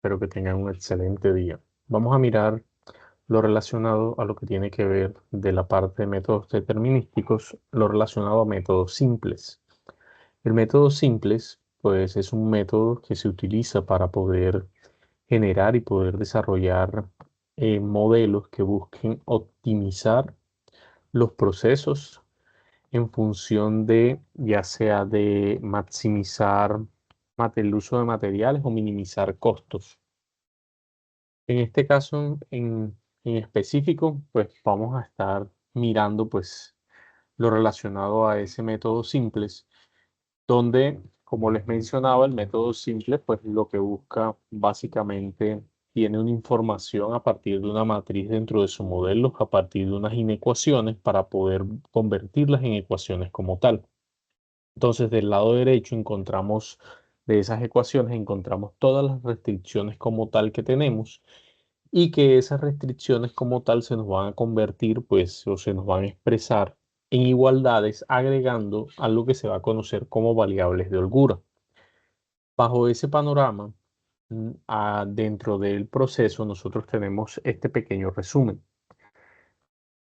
Espero que tengan un excelente día. Vamos a mirar lo relacionado a lo que tiene que ver de la parte de métodos determinísticos, lo relacionado a métodos simples. El método simples, pues, es un método que se utiliza para poder generar y poder desarrollar modelos que busquen optimizar los procesos en función de, ya sea de maximizar el uso de materiales o minimizar costos. En este caso en específico, pues vamos a estar mirando pues lo relacionado a ese método simples, donde, como les mencionaba, el método simple pues lo que busca básicamente tiene una información a partir de una matriz dentro de su modelo, a partir de unas inecuaciones para poder convertirlas en ecuaciones como tal. Entonces, del lado derecho encontramos de esas ecuaciones, encontramos todas las restricciones como tal que tenemos y que esas restricciones como tal se nos van a convertir, pues, o se nos van a expresar en igualdades agregando algo que se va a conocer como variables de holgura. Bajo ese panorama, dentro del proceso, nosotros tenemos este pequeño resumen.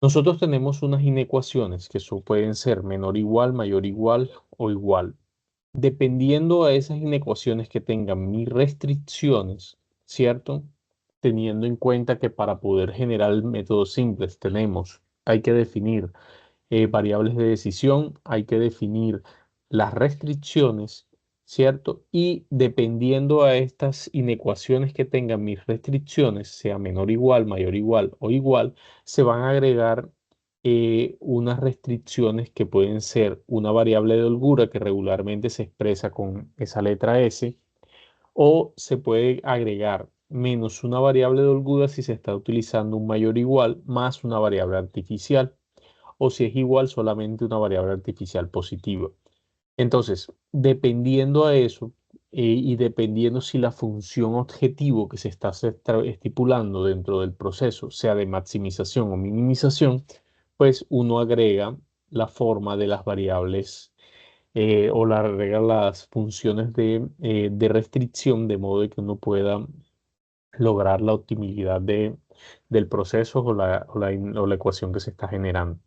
Nosotros tenemos unas inecuaciones que pueden ser menor igual, mayor igual o igual. Dependiendo a esas inecuaciones que tengan mis restricciones, ¿cierto? Teniendo en cuenta que para poder generar el método simples hay que definir variables de decisión, hay que definir las restricciones, ¿cierto? Y dependiendo a estas inecuaciones que tengan mis restricciones, sea menor igual, mayor igual o igual, se van a agregar unas restricciones que pueden ser una variable de holgura que regularmente se expresa con esa letra S, o se puede agregar menos una variable de holgura si se está utilizando un mayor igual más una variable artificial, o si es igual solamente una variable artificial positiva. Entonces, dependiendo a eso y dependiendo si la función objetivo que se está estipulando dentro del proceso sea de maximización o minimización, pues uno agrega la forma de las variables o la agrega las funciones de restricción de modo de que uno pueda lograr la optimidad del proceso o la ecuación que se está generando.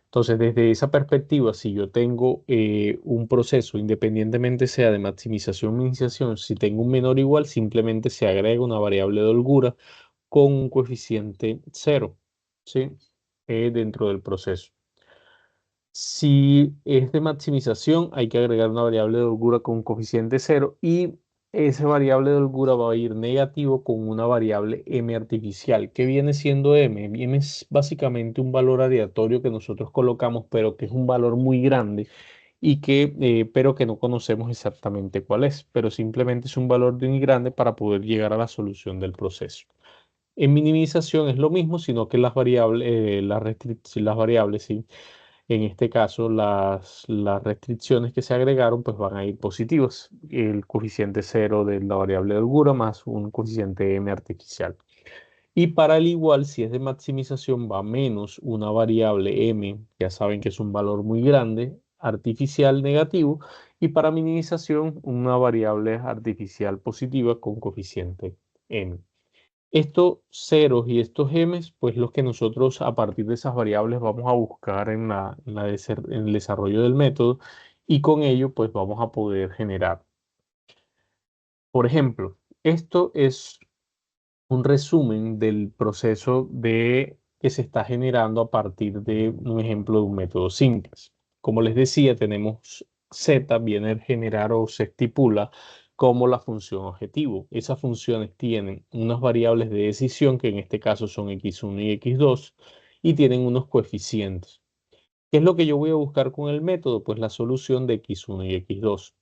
Entonces, desde esa perspectiva, si yo tengo un proceso, independientemente sea de maximización o minimización, si tengo un menor o igual, simplemente se agrega una variable de holgura con un coeficiente cero, ¿sí? Dentro del proceso. Si es de maximización, hay que agregar una variable de holgura con un coeficiente cero y esa variable de holgura va a ir negativo con una variable m artificial. ¿Qué viene siendo m? M es básicamente un valor aleatorio que nosotros colocamos, pero que es un valor muy grande pero que no conocemos exactamente cuál es, pero simplemente es un valor muy grande para poder llegar a la solución del proceso. En minimización es lo mismo, sino que las variables, sí, en este caso, las restricciones que se agregaron pues van a ir positivas. El coeficiente cero de la variable de holgura más un coeficiente m artificial. Y para el igual, si es de maximización, va menos una variable m, ya saben que es un valor muy grande, artificial negativo. Y para minimización, una variable artificial positiva con coeficiente m. Estos ceros y estos m's, pues los que nosotros a partir de esas variables vamos a buscar en el desarrollo del método y con ello pues vamos a poder generar. Por ejemplo, esto es un resumen del proceso que se está generando a partir de un ejemplo de un método simples. Como les decía, tenemos z, viene a generar o se estipula como la función objetivo. Esas funciones tienen unas variables de decisión, que en este caso son x1 y x2, y tienen unos coeficientes. ¿Qué es lo que yo voy a buscar con el método? Pues la solución de x1 y x2.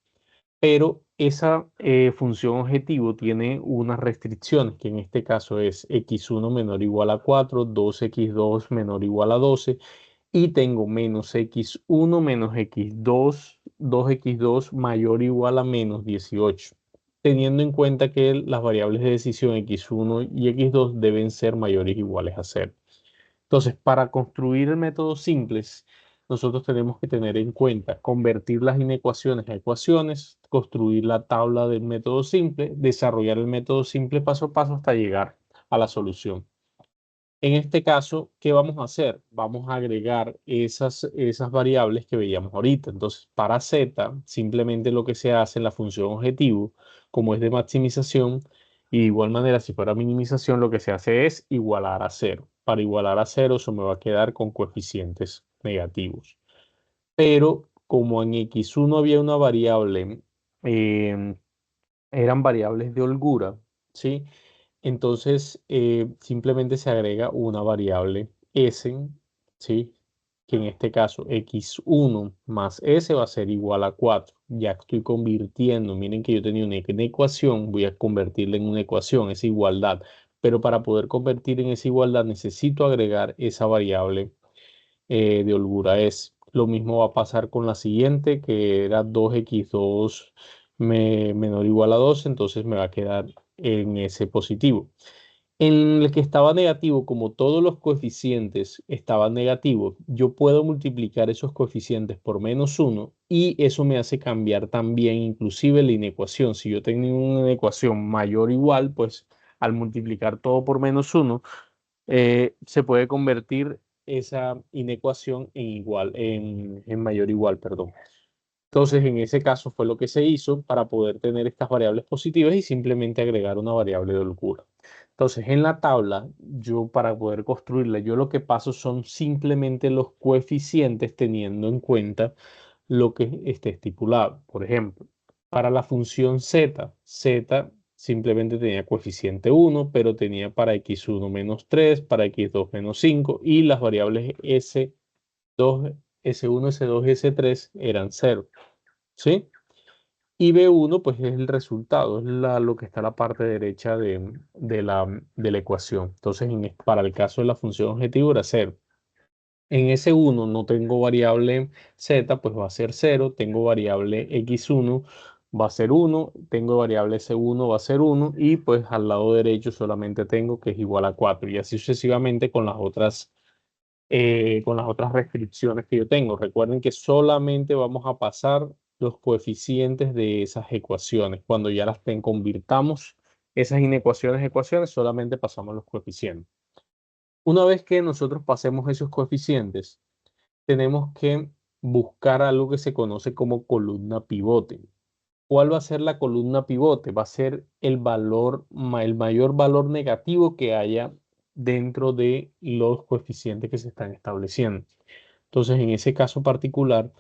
Pero esa función objetivo tiene unas restricciones, que en este caso es x1 menor o igual a 4, 2x2 menor o igual a 12, y tengo menos x1 menos x2, 2x2 mayor o igual a menos 18, teniendo en cuenta que las variables de decisión x1 y x2 deben ser mayores o iguales a 0. Entonces, para construir el método simples, nosotros tenemos que tener en cuenta convertir las inecuaciones a ecuaciones, construir la tabla del método simple, desarrollar el método simple paso a paso hasta llegar a la solución. En este caso, ¿qué vamos a hacer? Vamos a agregar esas variables que veíamos ahorita. Entonces, para z, simplemente lo que se hace en la función objetivo, como es de maximización, y de igual manera, si fuera minimización, lo que se hace es igualar a cero. Para igualar a cero, eso me va a quedar con coeficientes negativos. Pero como en x1 había una variable, eh, eran variables de holgura, ¿sí? Entonces, simplemente se agrega una variable s, ¿sí? Que en este caso x1 más s va a ser igual a 4. Ya estoy convirtiendo, miren que yo tenía una ecuación, voy a convertirla en una ecuación, esa igualdad. Pero para poder convertir en esa igualdad necesito agregar esa variable de holgura s. Lo mismo va a pasar con la siguiente, que era 2x2 menor o igual a 2, entonces me va a quedar en ese positivo. En el que estaba negativo, como todos los coeficientes estaban negativos, yo puedo multiplicar esos coeficientes por -1 y eso me hace cambiar también inclusive la inecuación. Si yo tengo una ecuación mayor o igual, pues al multiplicar todo por -1, se puede convertir esa inecuación en mayor o igual, perdón. Entonces, en ese caso fue lo que se hizo para poder tener estas variables positivas y simplemente agregar una variable de holgura. Entonces, en la tabla, yo para poder construirla, yo lo que paso son simplemente los coeficientes teniendo en cuenta lo que esté estipulado. Por ejemplo, para la función z, z simplemente tenía coeficiente 1, pero tenía para x1 menos 3, para x2 menos 5 y las variables s2, s1, s2 y s3 eran 0. ¿Sí? Y B1, pues es el resultado, es lo que está a la parte derecha de la ecuación. Entonces, para el caso de la función objetivo era 0. En S1 no tengo variable Z, pues va a ser 0. Tengo variable X1, va a ser 1. Tengo variable S1, va a ser 1. Y pues al lado derecho solamente tengo que es igual a 4. Y así sucesivamente con las otras restricciones que yo tengo. Recuerden que solamente vamos a pasar los coeficientes de esas ecuaciones. Cuando ya convirtamos esas inecuaciones a ecuaciones, solamente pasamos los coeficientes. Una vez que nosotros pasemos esos coeficientes, tenemos que buscar algo que se conoce como columna pivote. ¿Cuál va a ser la columna pivote? Va a ser el mayor valor negativo que haya dentro de los coeficientes que se están estableciendo. Entonces, en ese caso particular,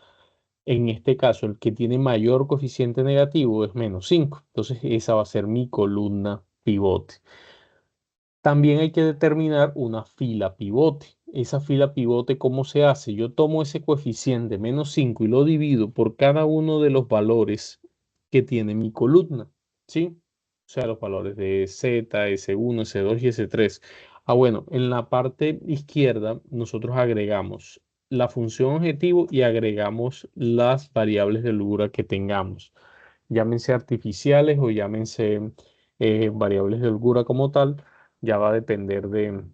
en este caso, el que tiene mayor coeficiente negativo es -5. Entonces, esa va a ser mi columna pivote. También hay que determinar una fila pivote. Esa fila pivote, ¿cómo se hace? Yo tomo ese coeficiente -5 y lo divido por cada uno de los valores que tiene mi columna, ¿sí? O sea, los valores de Z, S1, S2 y S3. Bueno, en la parte izquierda nosotros agregamos la función objetivo y agregamos las variables de holgura que tengamos, llámense artificiales o llámense variables de holgura como tal, ya va a depender de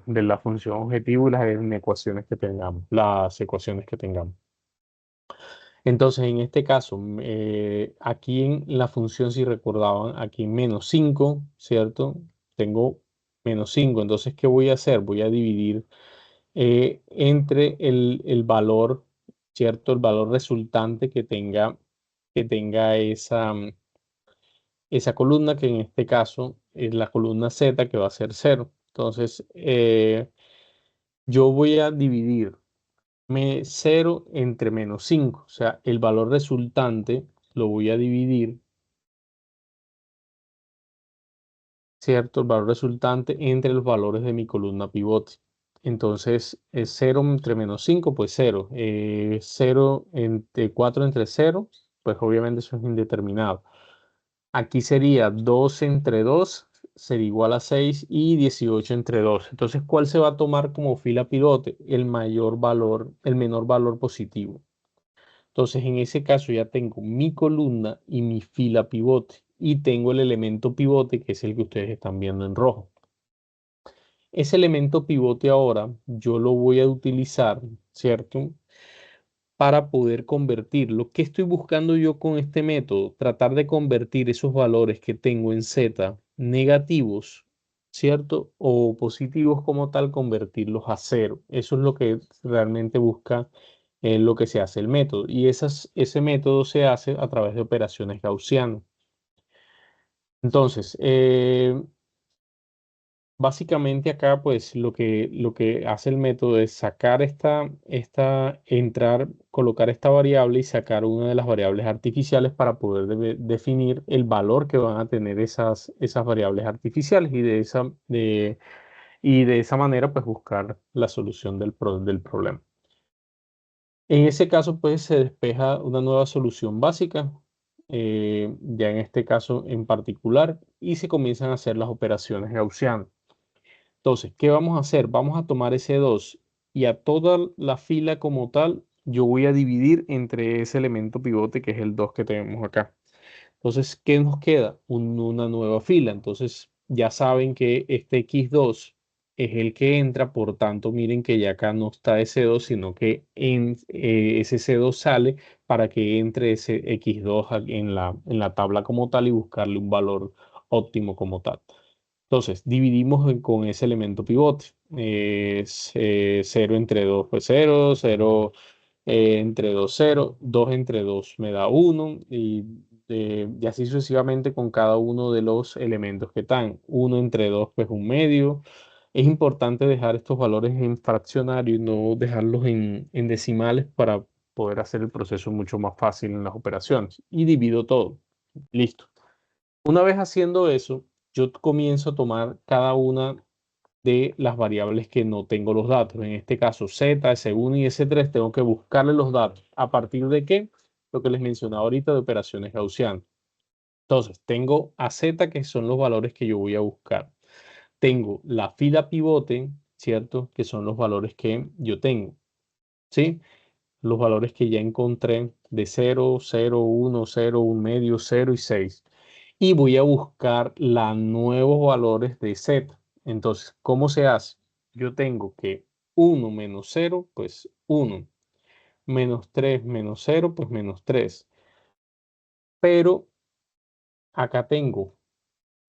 la función objetivo y las ecuaciones que tengamos, las ecuaciones que tengamos. Entonces, en este caso, aquí en la función, si recordaban, aquí en -5, ¿cierto? Tengo -5. Entonces, ¿qué voy a hacer? Voy a dividir entre el valor, ¿cierto? El valor resultante que tenga esa columna, que en este caso es la columna Z, que va a ser 0. Entonces, yo voy a dividir 0 entre -5. O sea, el valor resultante lo voy a dividir, ¿cierto? El valor resultante entre los valores de mi columna pivote. Entonces, es 0 entre -5, pues 0. 0 entre 4 entre 0, pues obviamente eso es indeterminado. Aquí sería 2 entre 2, sería igual a 6 y 18 entre 2. Entonces, ¿cuál se va a tomar como fila pivote? El mayor valor, el menor valor positivo. Entonces, en ese caso ya tengo mi columna y mi fila pivote. Y tengo el elemento pivote, que es el que ustedes están viendo en rojo. Ese elemento pivote ahora yo lo voy a utilizar, ¿cierto? Para poder convertirlo. ¿Qué estoy buscando yo con este método? Tratar de convertir esos valores que tengo en Z negativos, ¿cierto? O positivos como tal, convertirlos a cero. Eso es lo que realmente busca lo que se hace el método. Y ese método se hace a través de operaciones gaussianas. Entonces, básicamente acá, pues lo que hace el método es sacar colocar esta variable y sacar una de las variables artificiales para poder definir el valor que van a tener esas variables artificiales y de esa manera, pues buscar la solución del problema. En ese caso, pues se despeja una nueva solución básica, ya en este caso en particular, y se comienzan a hacer las operaciones gaussianas. Entonces, ¿qué vamos a hacer? Vamos a tomar ese 2 y a toda la fila como tal, yo voy a dividir entre ese elemento pivote que es el 2 que tenemos acá. Entonces, ¿qué nos queda? Una nueva fila. Entonces, ya saben que este X2 es el que entra, por tanto, miren que ya acá no está ese 2, sino que ese C2 sale para que entre ese X2 en la tabla como tal y buscarle un valor óptimo como tal. Entonces, dividimos con ese elemento pivote. 0 entre 2 pues 0, 0 entre 2 0, 2 entre 2 me da 1 y así sucesivamente con cada uno de los elementos que están. 1 entre 2 pues un medio. Es importante dejar estos valores en fraccionario y no dejarlos en decimales para poder hacer el proceso mucho más fácil en las operaciones. Y divido todo. Listo. Una vez haciendo eso, yo comienzo a tomar cada una de las variables que no tengo los datos. En este caso, Z, S1 y S3, tengo que buscarle los datos. ¿A partir de qué? Lo que les mencionaba ahorita de operaciones gaussianas. Entonces, tengo a Z, que son los valores que yo voy a buscar. Tengo la fila pivote, ¿cierto? Que son los valores que yo tengo, ¿sí? Los valores que ya encontré de 0, 0, 1, 0, 1 medio, 0 y 6. Y voy a buscar los nuevos valores de Z. Entonces, ¿cómo se hace? Yo tengo que 1 menos 0, pues 1. Menos 3 menos 0, pues menos 3. Pero acá tengo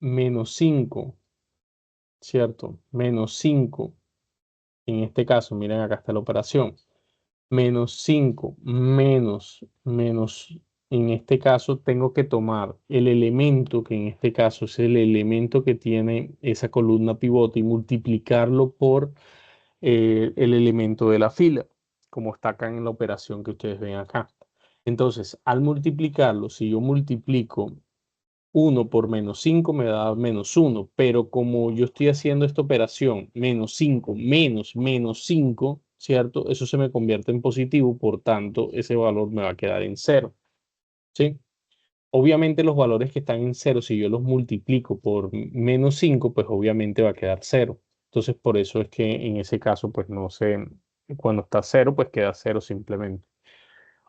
menos 5, ¿cierto? Menos 5. En este caso, miren, acá está la operación. Menos 5 menos, en este caso tengo que tomar el elemento que en este caso es el elemento que tiene esa columna pivote y multiplicarlo por el elemento de la fila, como está acá en la operación que ustedes ven acá. Entonces, al multiplicarlo, si yo multiplico 1 por menos 5 me da menos 1, pero como yo estoy haciendo esta operación, menos 5 menos 5, ¿cierto? Eso se me convierte en positivo, por tanto, ese valor me va a quedar en cero, ¿sí? Obviamente los valores que están en cero, si yo los multiplico por menos 5, pues obviamente va a quedar cero. Entonces, por eso es que en ese caso, pues no sé, cuando está cero, pues queda cero simplemente.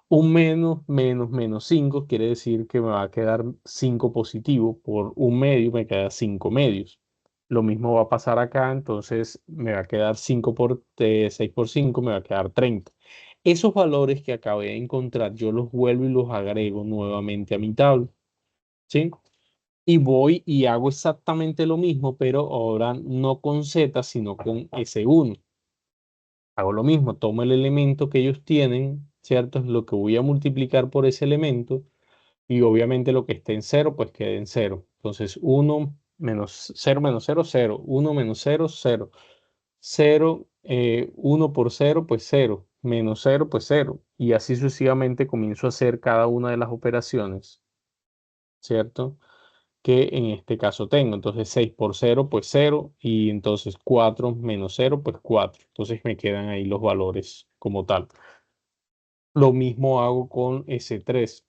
Un menos 5 quiere decir que me va a quedar 5 positivo. Por un medio me queda 5 medios. Lo mismo va a pasar acá, entonces me va a quedar 5 por 6 por 5, me va a quedar 30. Esos valores que acabé de encontrar, yo los vuelvo y los agrego nuevamente a mi tabla, ¿sí? Y voy y hago exactamente lo mismo, pero ahora no con Z, sino con S1. Hago lo mismo, tomo el elemento que ellos tienen, ¿cierto? Es lo que voy a multiplicar por ese elemento y obviamente lo que esté en cero, pues quede en cero. Entonces, 1 menos cero, 0. 1 menos cero, 0. 0, 1 por cero, pues cero. Menos cero, pues cero. Y así sucesivamente comienzo a hacer cada una de las operaciones, ¿cierto? Que en este caso tengo. Entonces 6 por cero, pues cero. Y entonces 4 menos cero, pues 4. Entonces me quedan ahí los valores como tal. Lo mismo hago con S3.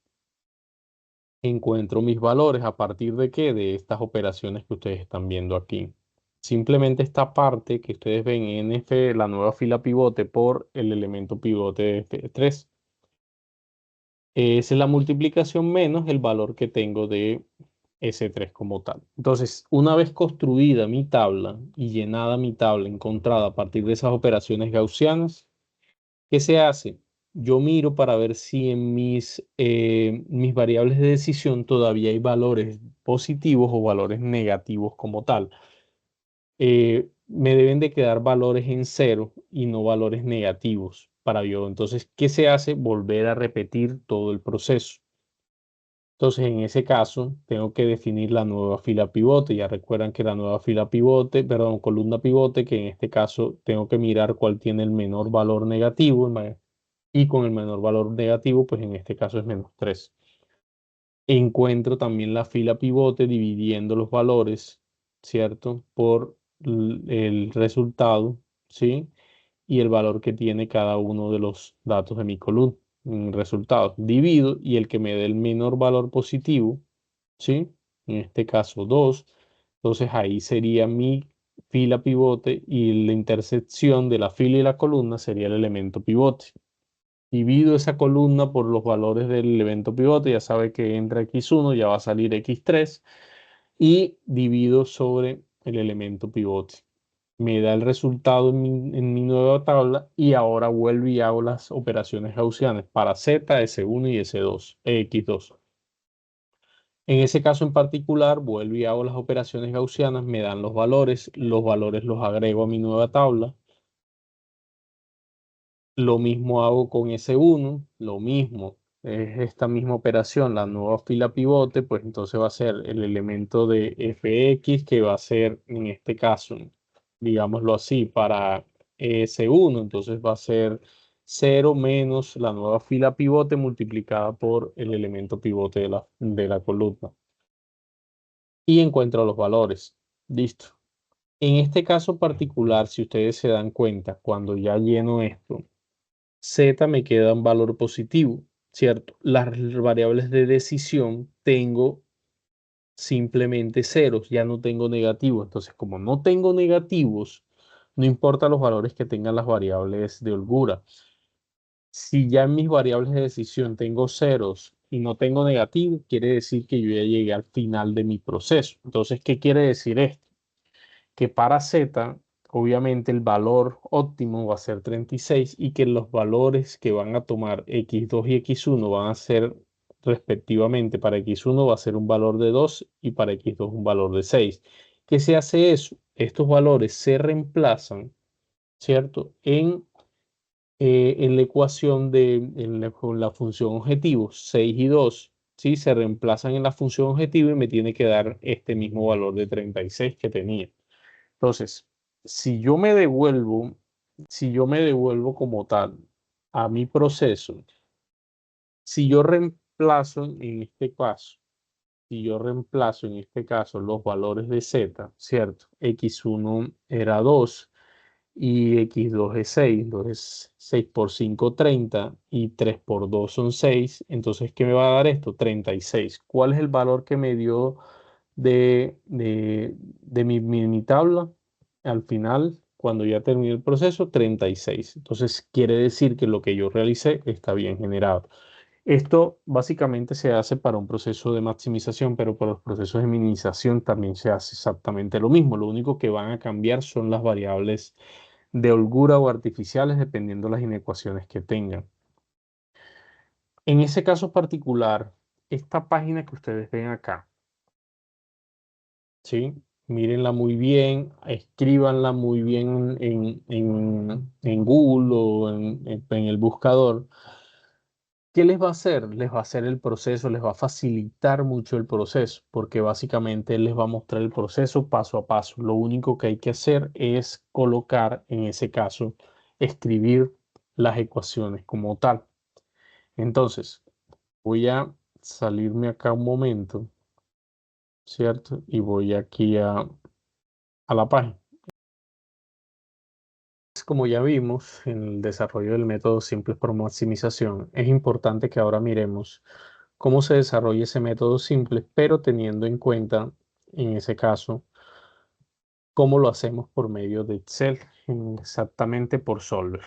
Encuentro mis valores a partir de qué, de estas operaciones que ustedes están viendo aquí. Simplemente esta parte que ustedes ven en F, la nueva fila pivote por el elemento pivote de F3. Esa es la multiplicación menos el valor que tengo de S3 como tal. Entonces, una vez construida mi tabla y llenada mi tabla encontrada a partir de esas operaciones gaussianas, ¿qué se hace? Yo miro para ver si en mis variables de decisión todavía hay valores positivos o valores negativos como tal. Me deben de quedar valores en cero y no valores negativos para yo. Entonces, ¿qué se hace? Volver a repetir todo el proceso. Entonces, en ese caso, tengo que definir la nueva fila pivote. Ya recuerdan que la nueva fila pivote, perdón, columna pivote, que en este caso tengo que mirar cuál tiene el menor valor negativo. Y con el menor valor negativo, pues en este caso es -3. Encuentro también la fila pivote dividiendo los valores, ¿cierto? Por el resultado, ¿sí? Y el valor que tiene cada uno de los datos de mi columna. Resultados. Divido y el que me dé el menor valor positivo, ¿sí? En este caso 2. Entonces ahí sería mi fila pivote y la intersección de la fila y la columna sería el elemento pivote. Divido esa columna por los valores del elemento pivote, ya sabe que entra X1, ya va a salir X3, y divido sobre el elemento pivote. Me da el resultado en mi nueva tabla y ahora vuelvo y hago las operaciones gaussianas para Z, S1 y S2, X2. En ese caso en particular, vuelvo y hago las operaciones gaussianas, me dan los valores los agrego a mi nueva tabla. Lo mismo hago con S1, lo mismo, es esta misma operación, la nueva fila pivote, pues entonces va a ser el elemento de fx que va a ser en este caso, digámoslo así, para S1, entonces va a ser 0 menos la nueva fila pivote multiplicada por el elemento pivote de la columna. Y encuentro los valores. Listo. En este caso particular, si ustedes se dan cuenta, cuando ya lleno esto, Z me queda un valor positivo, ¿cierto? Las variables de decisión tengo simplemente ceros, ya no tengo negativos. Entonces, como no tengo negativos, no importa los valores que tengan las variables de holgura. Si ya en mis variables de decisión tengo ceros y no tengo negativos, quiere decir que yo ya llegué al final de mi proceso. Entonces, ¿qué quiere decir esto? Que para Z, obviamente el valor óptimo va a ser 36 y que los valores que van a tomar X2 y X1 van a ser respectivamente, para X1 va a ser un valor de 2 y para X2 un valor de 6. ¿Qué se hace eso? Estos valores se reemplazan, ¿cierto? En la ecuación con la función objetivo, 6 y 2, ¿sí? Se reemplazan en la función objetivo y me tiene que dar este mismo valor de 36 que tenía. Entonces, si yo me devuelvo, si yo me devuelvo como tal a mi proceso, si yo reemplazo en este caso, si yo reemplazo en este caso los valores de Z, ¿cierto? X1 era 2 y X2 es 6, entonces 6 por 5, 30 y 3 por 2 son 6, entonces ¿qué me va a dar esto? 36. ¿Cuál es el valor que me dio de mi tabla? Al final, cuando ya terminé el proceso, 36. Entonces quiere decir que lo que yo realicé está bien generado. Esto básicamente se hace para un proceso de maximización, pero para los procesos de minimización también se hace exactamente lo mismo. Lo único que van a cambiar son las variables de holgura o artificiales dependiendo de las inecuaciones que tengan. En ese caso particular, esta página que ustedes ven acá, ¿sí? Mírenla muy bien, escríbanla muy bien en Google o en el buscador. ¿Qué les va a hacer? Les va a hacer el proceso, les va a facilitar mucho el proceso, porque básicamente les va a mostrar el proceso paso a paso. Lo único que hay que hacer es colocar, en ese caso, escribir las ecuaciones como tal. Entonces, voy a salirme acá un momento, ¿cierto? Y voy aquí a la página. Como ya vimos en el desarrollo del método simple por maximización, es importante que ahora miremos cómo se desarrolla ese método simple, pero teniendo en cuenta, en ese caso, cómo lo hacemos por medio de Excel, exactamente por Solver.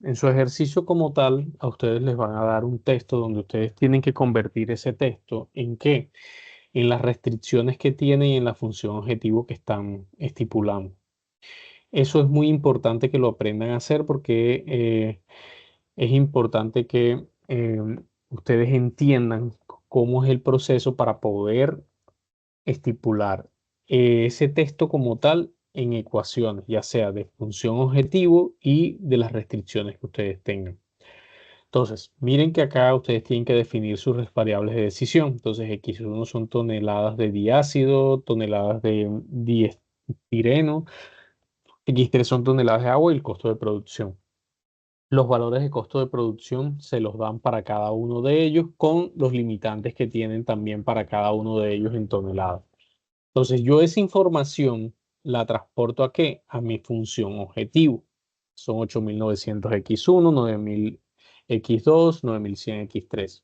En su ejercicio como tal, a ustedes les van a dar un texto donde ustedes tienen que convertir ese texto ¿en qué? en las restricciones que tiene y en la función objetivo que están estipulando. Eso es muy importante que lo aprendan a hacer porque es importante que ustedes entiendan cómo es el proceso para poder estipular ese texto como tal en ecuaciones, ya sea de función objetivo y de las restricciones que ustedes tengan. Entonces, miren que acá ustedes tienen que definir sus variables de decisión. Entonces, X1 son toneladas de diácido, toneladas de diestireno, X3 son toneladas de agua y el costo de producción. Los valores de costo de producción se los dan para cada uno de ellos con los limitantes que tienen también para cada uno de ellos en toneladas. Entonces, yo esa información la transporto ¿a qué? A mi función objetivo. Son 8900X1, 9000X2, 9100X3.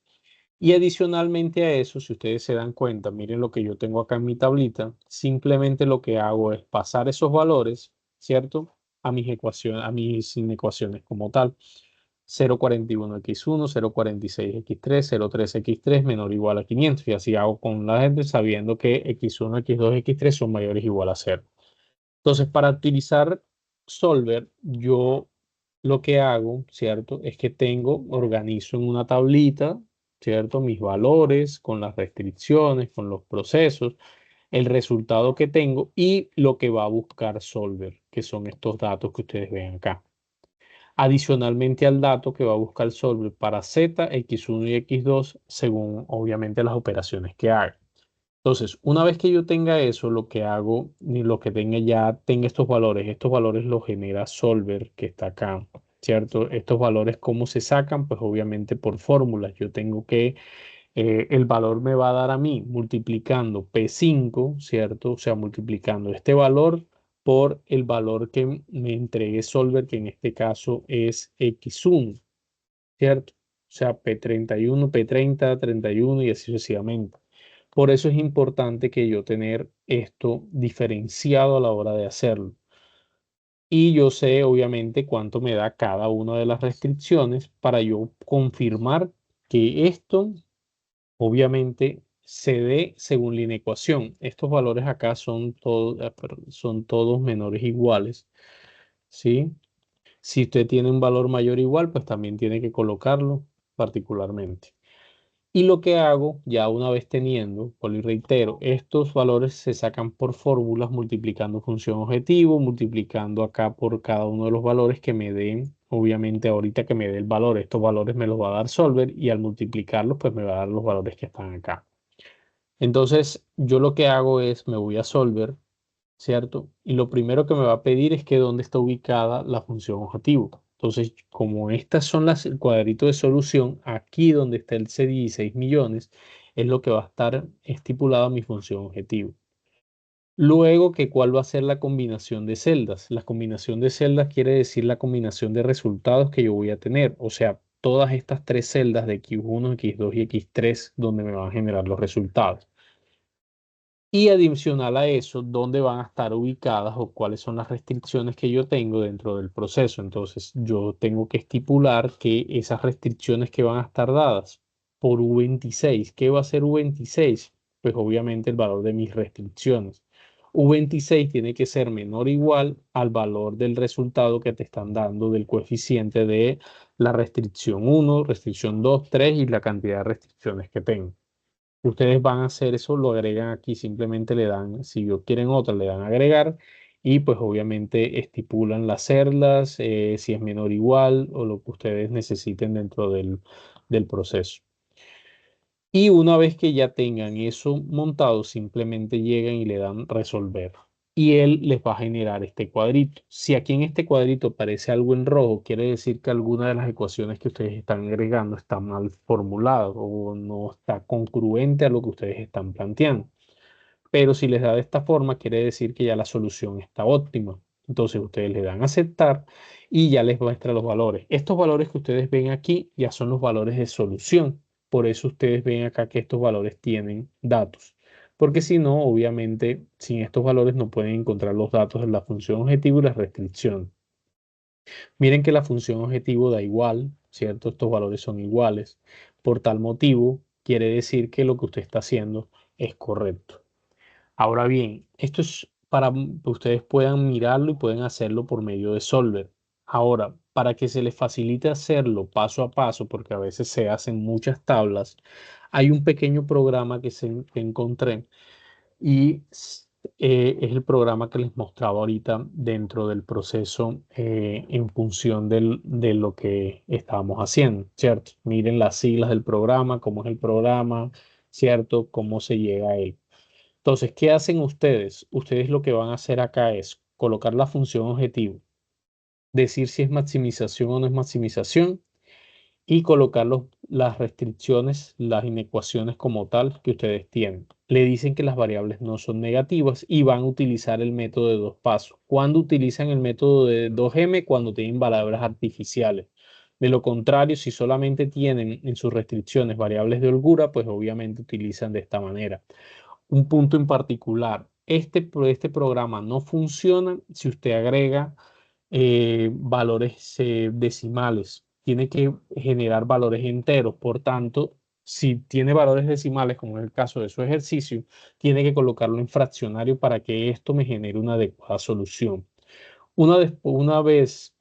Y adicionalmente a eso, si ustedes se dan cuenta, miren lo que yo tengo acá en mi tablita, simplemente lo que hago es pasar esos valores, ¿cierto? A mis ecuaciones, a mis inecuaciones como tal. 0,41X1, 0,46X3, 0,3X3 menor o igual a 500. Y así hago con la gente sabiendo que X1, X2, X3 son mayores o igual a 0. Entonces, para utilizar Solver, yo lo que hago, ¿cierto? Es que organizo en una tablita, ¿cierto? Mis valores con las restricciones, con los procesos, el resultado que tengo y lo que va a buscar Solver, que son estos datos que ustedes ven acá. Adicionalmente al dato que va a buscar Solver para Z, X1 y X2, según obviamente las operaciones que haga. Entonces, una vez que yo tenga eso, lo que hago, ni lo que tenga ya, tenga estos valores los genera Solver, que está acá, ¿cierto? Estos valores, ¿cómo se sacan? Pues obviamente por fórmulas. Yo tengo que, el valor me va a dar a mí multiplicando P5, ¿cierto? O sea, multiplicando este valor por el valor que me entregue Solver, que en este caso es X1, ¿cierto? O sea, P31, P30, 31 y así sucesivamente. Por eso es importante que yo tener esto diferenciado a la hora de hacerlo. Y yo sé obviamente cuánto me da cada una de las restricciones para yo confirmar que esto obviamente se dé según la inecuación. Estos valores acá son todos menores iguales, ¿sí? Si usted tiene un valor mayor o igual, pues también tiene que colocarlo particularmente. Y lo que hago, ya una vez teniendo, por y reitero, estos valores se sacan por fórmulas multiplicando función objetivo, multiplicando acá por cada uno de los valores que me den, obviamente ahorita que me dé el valor, estos valores me los va a dar Solver y al multiplicarlos pues me va a dar los valores que están acá. Entonces yo lo que hago es me voy a Solver, ¿cierto? Y lo primero que me va a pedir es que dónde está ubicada la función objetivo. Entonces, como estas son el cuadrito de solución, aquí donde está el C16 millones, es lo que va a estar estipulado a mi función objetivo. Luego, que cuál va a ser la combinación de celdas. La combinación de celdas quiere decir la combinación de resultados que yo voy a tener. O sea, todas estas tres celdas de X1, X2 y X3 donde me van a generar los resultados. Y adicional a eso, dónde van a estar ubicadas o cuáles son las restricciones que yo tengo dentro del proceso. Entonces, yo tengo que estipular que esas restricciones que van a estar dadas por U26, ¿qué va a ser U26? Pues obviamente el valor de mis restricciones. U26 tiene que ser menor o igual al valor del resultado que te están dando del coeficiente de la restricción 1, restricción 2, 3 y la cantidad de restricciones que tengo. Ustedes van a hacer eso, lo agregan aquí, simplemente le dan, si quieren otra, le dan agregar y pues obviamente estipulan las celdas, si es menor o igual o lo que ustedes necesiten dentro del proceso. Y una vez que ya tengan eso montado, simplemente llegan y le dan resolver. Y él les va a generar este cuadrito. Si aquí en este cuadrito aparece algo en rojo, quiere decir que alguna de las ecuaciones que ustedes están agregando está mal formulada o no está congruente a lo que ustedes están planteando. Pero si les da de esta forma, quiere decir que ya la solución está óptima. Entonces ustedes le dan a aceptar y ya les muestra los valores. Estos valores que ustedes ven aquí ya son los valores de solución. Por eso ustedes ven acá que estos valores tienen datos. Porque si no, obviamente, sin estos valores no pueden encontrar los datos de la función objetivo y la restricción. Miren que la función objetivo da igual, ¿cierto? Estos valores son iguales. Por tal motivo, quiere decir que lo que usted está haciendo es correcto. Ahora bien, esto es para que ustedes puedan mirarlo y pueden hacerlo por medio de Solver. Ahora, para que se les facilite hacerlo paso a paso, porque a veces se hacen muchas tablas, hay un pequeño programa que encontré y es el programa que les mostraba ahorita dentro del proceso en función de lo que estábamos haciendo, ¿cierto? Miren las siglas del programa, cómo es el programa, ¿cierto? Cómo se llega a él. Entonces, ¿qué hacen ustedes? Ustedes lo que van a hacer acá es colocar la función objetivo, decir si es maximización o no es maximización y colocar las restricciones, las inecuaciones como tal que ustedes tienen. Le dicen que las variables no son negativas y van a utilizar el método de dos pasos. ¿Cuándo utilizan el método de 2M? Cuando tienen variables artificiales. De lo contrario, si solamente tienen en sus restricciones variables de holgura, pues obviamente utilizan de esta manera. Un punto en particular, este programa no funciona si usted agrega valores decimales. Tiene que generar valores enteros. Por tanto, si tiene valores decimales, como es el caso de su ejercicio, tiene que colocarlo en fraccionario para que esto me genere una adecuada solución. Una vez,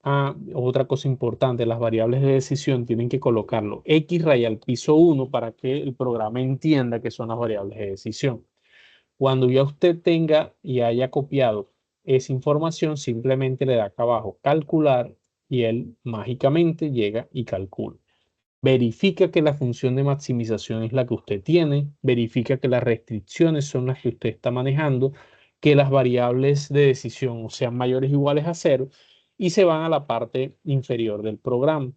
otra cosa importante, las variables de decisión tienen que colocarlo X raya al piso 1 para que el programa entienda que son las variables de decisión. Cuando ya usted tenga y haya copiado esa información, simplemente le da acá abajo calcular y él mágicamente llega y calcula. Verifica que la función de maximización es la que usted tiene, verifica que las restricciones son las que usted está manejando, que las variables de decisión sean mayores o iguales a cero y se van a la parte inferior del programa.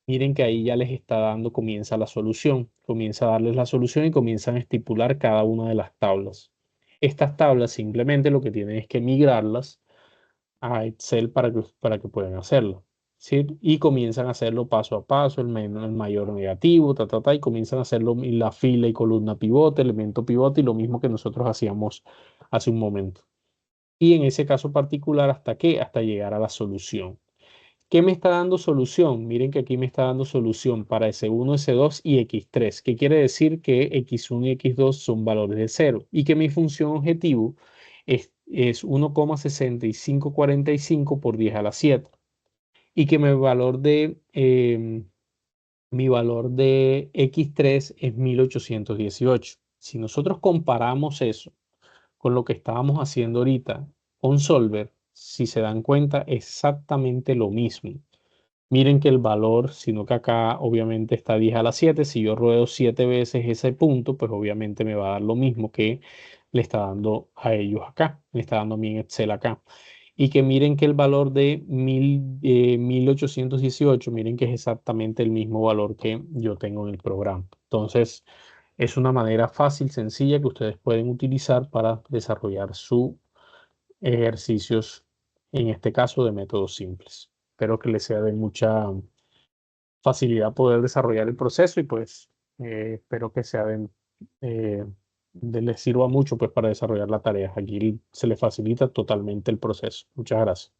Miren que ahí ya les está dando, comienza la solución, comienza a darles la solución y comienzan a estipular cada una de las tablas. Estas tablas simplemente lo que tienen es que migrarlas a Excel para que puedan hacerlo, ¿sí? Y comienzan a hacerlo paso a paso, el mayor negativo, y comienzan a hacerlo en la fila y columna pivote, elemento pivote y lo mismo que nosotros hacíamos hace un momento. Y en ese caso particular, ¿hasta qué? Hasta llegar a la solución. ¿Qué me está dando solución? Miren que aquí me está dando solución para S1, S2 y X3. ¿Qué quiere decir? Que X1 y X2 son valores de cero y que mi función objetivo es 1,6545 por 10 a la 7 y que mi valor de X3 es 1818. Si nosotros comparamos eso con lo que estábamos haciendo ahorita con Solver, si se dan cuenta, exactamente lo mismo. Miren que el valor, sino que acá obviamente está 10 a la 7, si yo ruedo 7 veces ese punto, pues obviamente me va a dar lo mismo que le está dando a ellos acá, le está dando a mí en Excel acá. Y que miren que el valor de 1818, miren que es exactamente el mismo valor que yo tengo en el programa. Entonces, es una manera fácil, sencilla que ustedes pueden utilizar para desarrollar sus ejercicios, en este caso de métodos simples. Espero que les sea de mucha facilidad poder desarrollar el proceso y pues espero que sea eh, les sirva mucho pues para desarrollar la tarea. Aquí se les facilita totalmente el proceso. Muchas gracias.